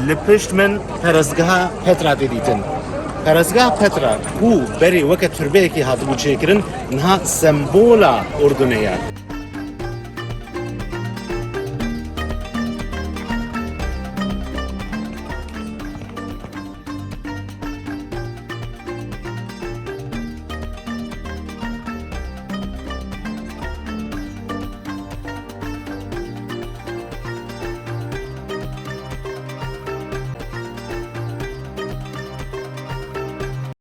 li pişt min perezgeha Petra didîtin. Perezgeha Petra ku berê weke türbeyekî hatibû çêkirin niha sembola Urdunê ye.